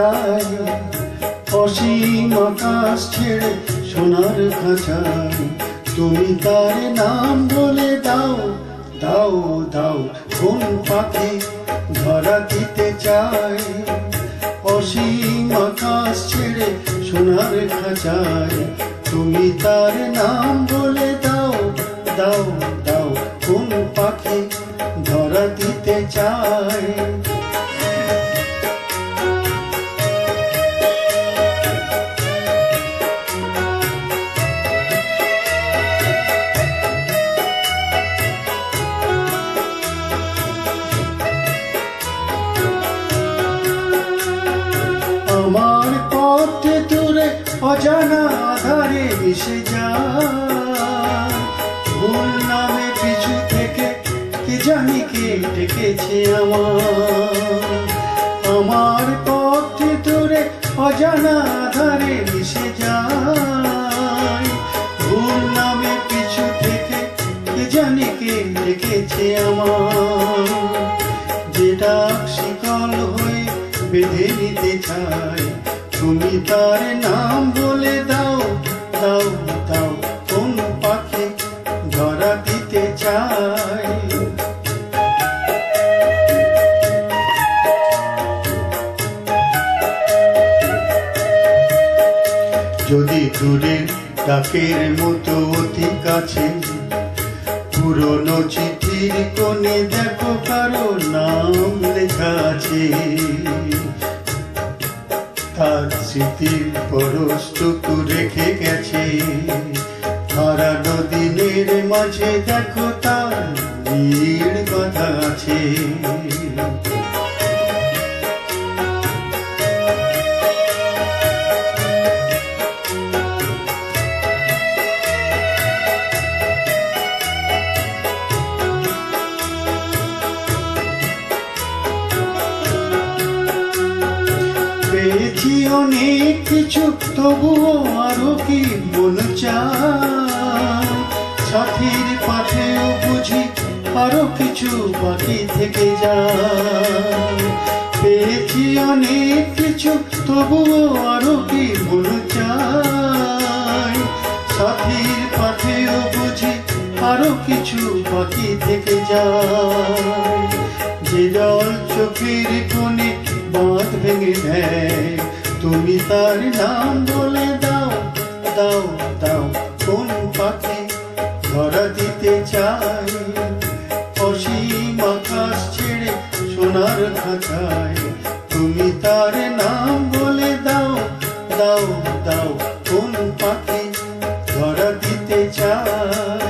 চাই, অসীম আকাশ ছেড়ে সোনার খাঁচায় তুমি তার নাম বলে দাও, দাও দাও কোন পাখি ধরা দিতে চাই। অসীম আকাশ ছেড়ে সোনার খাঁচায় তুমি তার নাম বলে দাও, দাও দাও কোন পাখি ধরা দিতে চাই। আমার পথে দূরে অজানা আধারে মিশে যায়, ভুল নামে পিছু থেকে কি জানি কে ডেকেছে আমার পথে দূরে অজানা আধারে মিশে যায়, ভুল নামে পিছু থেকে কি জানি কে ডেকেছে যে ডাক শিকল হয়ে বেঁধে নিতে চাই, তুমি তার নাম বলে দাও, দাও দাও কোন পাখি ধরা দিতে চাই। যদি দূরের ডাকের মতো অতি কাছে পুরনো চিঠির কোণে দেখো কারো নাম লেখা আছে, তার স্মৃতির পরশটুকু রেখে গেছে, হারানো দিনের মাঝে দেখো তার নীড় কথা আছে। পেয়েছি অনেক কিছু তবুও আরো কি মন চায়, সাথীর পাথেও বুঝি আরো কিছু বাকি থেকে যায়। পেয়েছি অনেক কিছু তবুও আরো কি মন চায়, সাথীর পাথেও বুঝি আরো কিছু বাকি থেকে যায়। যে জল চোখের কোণে বাঁধ ভেঙে দেয়, তুমি তার নাম বলে দাও, দাও দাও কোন পাখি ধরা দিতে চাই। অসীম আকাশ ছেড়ে সোনার খাঁচায় তুমি তার নাম বলে দাও, দাও দাও কোন পাখি ধরা দিতে চাই।